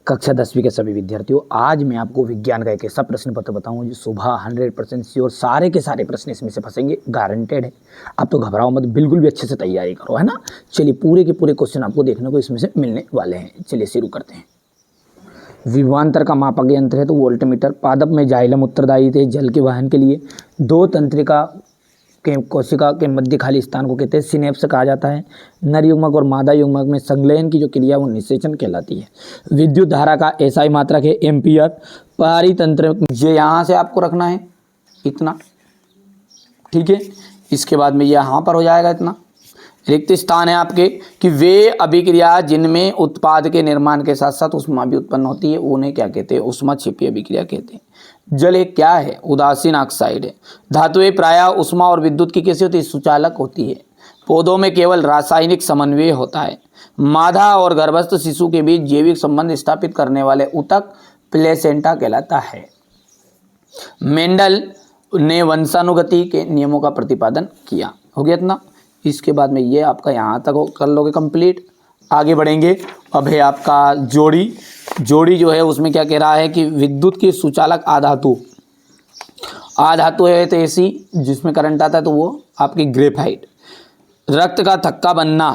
कक्षा 10वीं के सभी विद्यार्थियों, आज मैं आपको विज्ञान का एक ऐसा प्रश्न पत्र बताऊंगा जो सुबह 100% श्योर सारे के सारे प्रश्न इसमें से फंसेंगे, गारंटेड है। आप तो घबराओ मत, बिल्कुल भी अच्छे से तैयारी करो, है ना। चलिए, पूरे के पूरे क्वेश्चन आपको देखने को इसमें से मिलने वाले हैं। चलिए शुरू करते हैं। विभवांतर का मापक यंत्र है तो वोल्टमीटर। पादप में जाइलम उत्तरदायी थे जल के वहन के लिए। दो तंत्रिका के कोशिका के मध्य खाली स्थान को कहते हैं सिनेप्स कहा जाता है। नर युग्मक और मादा युग्मक में संलयन की जो क्रिया वो निषेचन कहलाती है। विद्युत धारा का एसआई मात्रक है एम्पियर। पारितंत्र ये यहाँ से आपको रखना है इतना, ठीक है। इसके बाद में यहाँ पर हो जाएगा इतना। रिक्त स्थान है आपके कि वे अभिक्रिया जिनमें उत्पाद के निर्माण के साथ साथ उष्मा भी उत्पन्न होती है, उन्हें क्या कहते हैं? उष्मा छिपी अभिक्रिया कहते हैं। जल एक क्या है? उदासीन ऑक्साइड है। धातुएं प्रायः उष्मा और विद्युत की कैसी होती है? सुचालक होती है। पौधों में केवल रासायनिक समन्वय होता है। मादा और गर्भस्थ शिशु के बीच जैविक संबंध स्थापित करने वाले ऊतक प्लेसेंटा कहलाता है। मेंडल ने वंशानुगति के नियमों का प्रतिपादन किया। हो गया इतना। इसके बाद में ये आपका यहाँ तक कर लोगे कंप्लीट। आगे बढ़ेंगे। अब है आपका जोड़ी जो है उसमें क्या कह रहा है कि विद्युत की सुचालक आधातु है तो ऐसी जिसमें करंट आता है तो वो आपकी ग्रेफाइट। रक्त का थक्का बनना,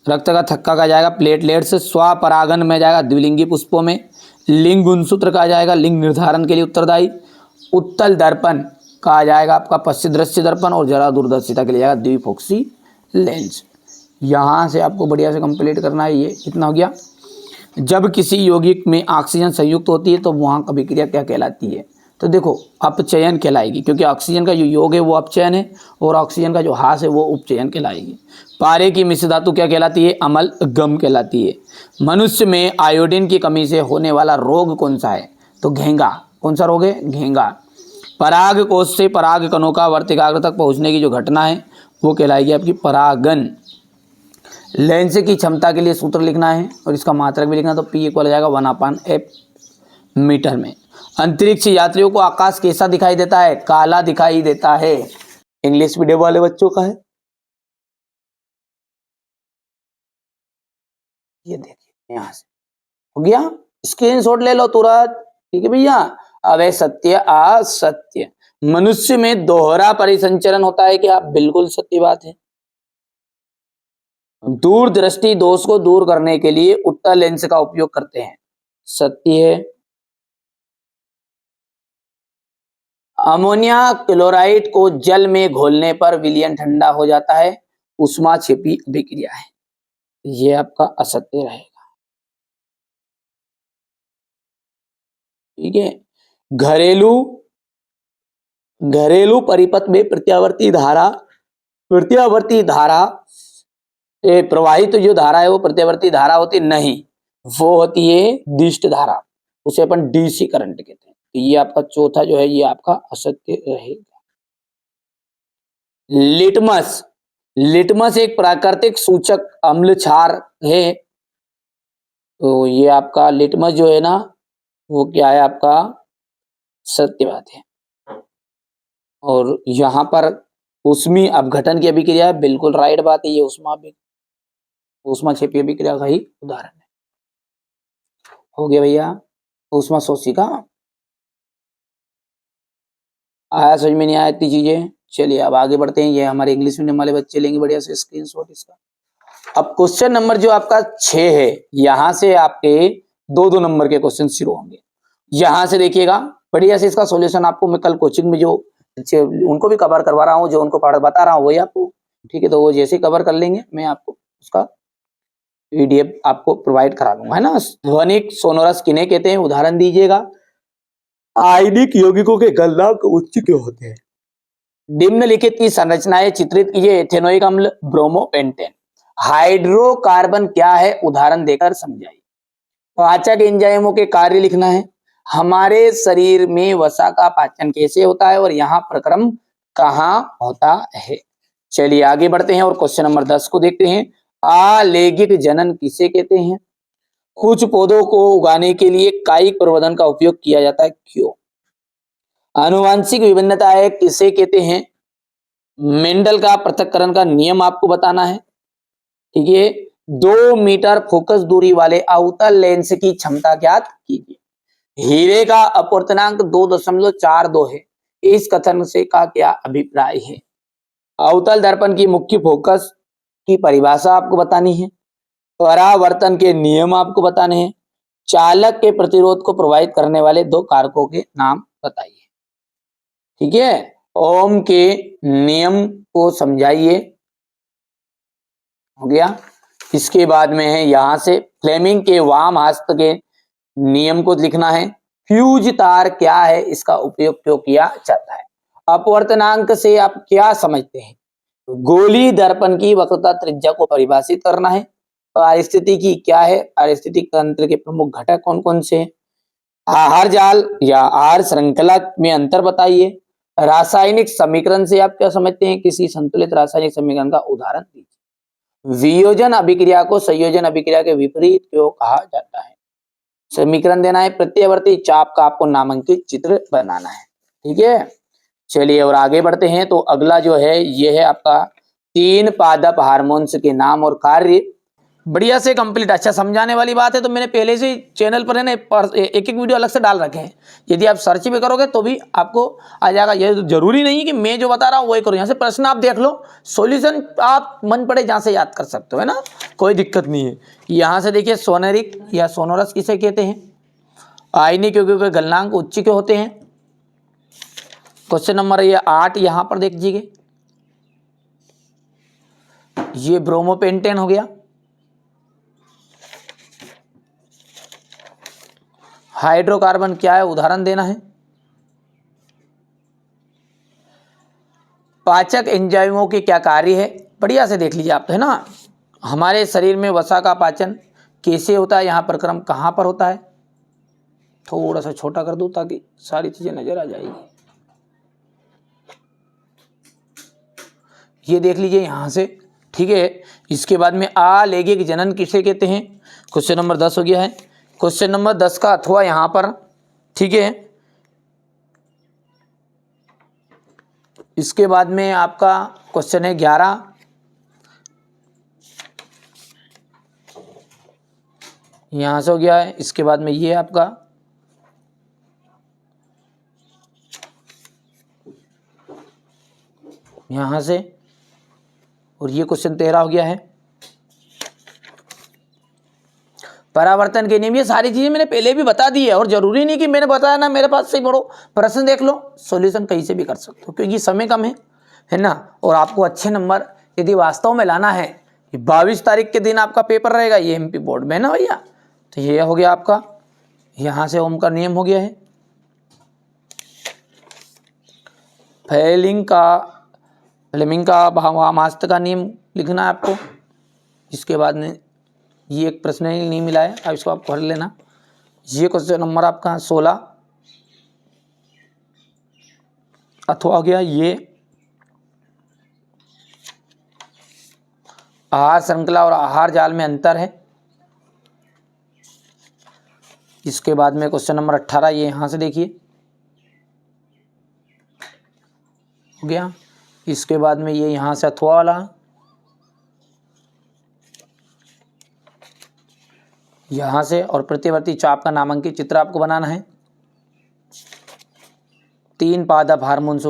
रक्त का थक्का कहा जाएगा प्लेटलेट से। स्वपरागन में जाएगा द्विलिंगी पुष्पों में। लिंग गुणसूत्र कहा जाएगा लिंग निर्धारण के लिए उत्तरदायी। उत्तल दर्पण कहा जाएगा आपका पश्चिम दृश्य दर्पण और जरा दूरदर्शिता के लिए जाएगा द्विफोक्सी लेंस। यहाँ से आपको बढ़िया से कंप्लीट करना है। ये कितना हो गया। जब किसी यौगिक में ऑक्सीजन संयुक्त होती है तो वहाँ अभिक्रिया क्या कहलाती है? तो देखो अपचयन कहलाएगी, क्योंकि ऑक्सीजन का जो योग है वो अपचयन है और ऑक्सीजन का जो ह्रास है वो उपचयन कहलाएगी। पारे की मिश्र धातु क्या कहलाती है? अमलगम कहलाती है। मनुष्य में आयोडीन की कमी से होने वाला रोग कौन सा है? तो घेंगा। कौन सा रोग है? घेंगा। पराग कोश से पराग कणों का वर्तिकाग्र तक पहुँचने की जो घटना है वो कहलाएगी आपकी परागन। लेंस की क्षमता के लिए सूत्र लिखना है और इसका मात्रक भी लिखना, तो P इक्वल हो जाएगा 1/f मीटर में। अंतरिक्ष यात्रियों को आकाश कैसा दिखाई देता है? काला दिखाई देता है। इंग्लिश मीडियम वाले बच्चों का है। ये देखिए यहाँ से हो गया। स्क्रीनशॉट ले लो तुरंत, ठीक है भैया। अब है सत्य असत्य। मनुष्य में दोहरा परिसंचरण होता है क्या? बिल्कुल सत्य बात है। दूरदृष्टि दोष को दूर करने के लिए उत्तल लेंस का उपयोग करते हैं। सत्य है। अमोनिया क्लोराइड को जल में घोलने पर विलयन ठंडा हो जाता है, उष्मा छिपी अभिक्रिया है। यह आपका असत्य रहेगा, ठीक है। घरेलू परिपथ में प्रत्यावर्ती धारा प्रवाहित जो धारा है वो प्रत्यावर्ती धारा होती नहीं, वो होती है दिष्ट धारा, उसे अपन डीसी करंट कहते हैं। तो ये आपका चौथा जो है ये आपका असत्य रहेगा। लिटमस एक प्राकृतिक सूचक अम्ल क्षार है। तो ये आपका लिटमस जो है ना वो क्या है? आपका सत्य बात है। और यहाँ पर उष्मी अपघटन की अभिक्रिया है, बिल्कुल राइट बात है। ये उष्मा छिपी अभिक्रिया का ही उदाहरण है। हो गया भैया। उष्मा शोषिका आया, समझ में नहीं आया इतनी चीजें। चलिए अब आगे बढ़ते हैं। ये हमारे इंग्लिश मीडियम वाले बच्चे लेंगे बढ़िया से स्क्रीनशॉट इसका। अब क्वेश्चन नंबर जो आपका 6 है, यहां से आपके 2-2 नंबर के क्वेश्चन शुरू होंगे। यहां से देखिएगा बढ़िया से इसका सॉल्यूशन आपको मैं कल कोचिंग में जो उनको भी कवर करवा रहा हूँ, जो उनको बता रहा हूँ वही आपको, ठीक है। तो वो जैसे कवर कर लेंगे मैं आपको उसका पीडीएफ आपको प्रोवाइड करा दूंगा, है ना। ध्वनिक सोनोरस किन्हें कहते हैं? उदाहरण दीजिएगा। आयनिक यौगिकों के गलनांक उच्च क्यों होते हैं? निम्नलिखित की संरचनाएं चित्रित कीजिए। एथेनोइक अम्ल, ब्रोमोपेंटेन। हाइड्रोकार्बन क्या है? उदाहरण देकर समझाइए। पाचक एंजाइमों के कार्य लिखना है। हमारे शरीर में वसा का पाचन कैसे होता है और यहाँ प्रक्रम कहाँ होता है? चलिए आगे बढ़ते हैं और क्वेश्चन नंबर 10 को देखते हैं। आलैंगिक जनन किसे कहते हैं? कुछ पौधों को उगाने के लिए कायिक प्रवर्धन का उपयोग किया जाता है, क्यों? आनुवांशिक विभिन्नता है किसे कहते हैं? मेंडल का पृथक्करण का नियम आपको बताना है, ठीक है। 2 मीटर फोकस दूरी वाले अवतल लेंस की क्षमता ज्ञात कीजिए। हीरे का अपवर्तनांक 2.42 है। इस कथन से का क्या अभिप्राय है? अवतल दर्पण की मुख्य फोकस की परिभाषा आपको बतानी है, परावर्तन के नियम आपको बताने हैं, चालक के प्रतिरोध को प्रभावित करने वाले 2 कारकों के नाम बताइए। ठीक है, ओम के नियम को समझाइए, हो गया। इसके बाद में है यहां से फ्लेमिंग के वाम हस्त के नियम को लिखना है। फ्यूज तार क्या है, इसका उपयोग क्यों किया जाता है? अपवर्तनांक से आप क्या समझते हैं? गोली दर्पण की वक्रता त्रिज्या को परिभाषित करना है। पारिस्थितिकी क्या है? पारिस्थितिक तंत्र के प्रमुख घटक कौन कौन से हैं? आहार जाल या आहार श्रृंखला में अंतर बताइए। रासायनिक समीकरण से आप क्या समझते हैं? किसी संतुलित रासायनिक समीकरण का उदाहरण दीजिए। वियोजन अभिक्रिया को संयोजन अभिक्रिया के विपरीत क्यों कहा जाता है? समीकरण देना है। प्रत्यावर्ती चाप का आपको नामांकित चित्र बनाना है। ठीक है, चलिए और आगे बढ़ते हैं। तो अगला जो है ये है आपका 3 पादप हार्मोन्स के नाम और कार्य। बढ़िया से कंप्लीट, अच्छा समझाने वाली बात है। तो मैंने पहले से चैनल पर है ना एक एक वीडियो अलग से डाल रखे हैं, यदि आप सर्च भी करोगे तो भी आपको आ जाएगा। ये तो जरूरी नहीं है कि मैं जो बता रहा हूँ वही करो, यहाँ से प्रश्न आप देख लो, सॉल्यूशन आप मन पड़े जहाँ से याद कर सकते हो, है ना, कोई दिक्कत नहीं है। यहाँ से देखिए सोनेरिक या सोनोरस किसे कहते हैं? आयनिक यौगिकों के गलनांक उच्च के होते हैं। क्वेश्चन नंबर ये 8 यहाँ पर देख लीजिए, ये ब्रोमोपेंटेन हो गया। हाइड्रोकार्बन क्या है, उदाहरण देना है। पाचक एंजाइमों के क्या कार्य है, बढ़िया से देख लीजिए आप, तो है ना। हमारे शरीर में वसा का पाचन कैसे होता है, यहाँ पर क्रम कहाँ पर होता है, थोड़ा सा छोटा कर दूं ताकि सारी चीजें नजर आ जाएगी। ये देख लीजिए यहाँ से, ठीक है। इसके बाद में आलेगिक जनन किसे कहते हैं? क्वेश्चन नंबर 10 हो गया है। क्वेश्चन नंबर 10 का अथवा यहाँ पर, ठीक है। इसके बाद में आपका क्वेश्चन है 11, यहां से हो गया है। इसके बाद में ये आपका यहां से, और ये क्वेश्चन 13 हो गया है। परावर्तन के नियम, ये सारी चीजें मैंने पहले भी बता दी है, और जरूरी नहीं कि मैंने बताया ना मेरे पास से ही पढ़ो, प्रश्न देख लो, सॉल्यूशन कहीं से भी कर सकते हो, क्योंकि समय कम है ना। और आपको अच्छे नंबर यदि वास्तव में लाना है, 22 तारीख के दिन आपका पेपर रहेगा, ये एमपी बोर्ड में है ना भैया। तो ये हो गया आपका, यहां से ओम का नियम हो गया है। फ्लेमिंग का वामास्त का नियम लिखना है आपको। इसके बाद में ये एक प्रश्न ही नहीं मिला है, अब इसको आप पढ़ लेना। ये क्वेश्चन नंबर आपका 16 अथवा हो गया। ये आहार श्रृंखला और आहार जाल में अंतर है। इसके बाद में क्वेश्चन नंबर 18, ये यहां से देखिए हो गया। इसके बाद में ये यहां से अथवा वाला, यहां से, और प्रतिवर्ती चाप का नामांकित चित्र आपको बनाना है। 3 पादप हार्मोन्स हो गए।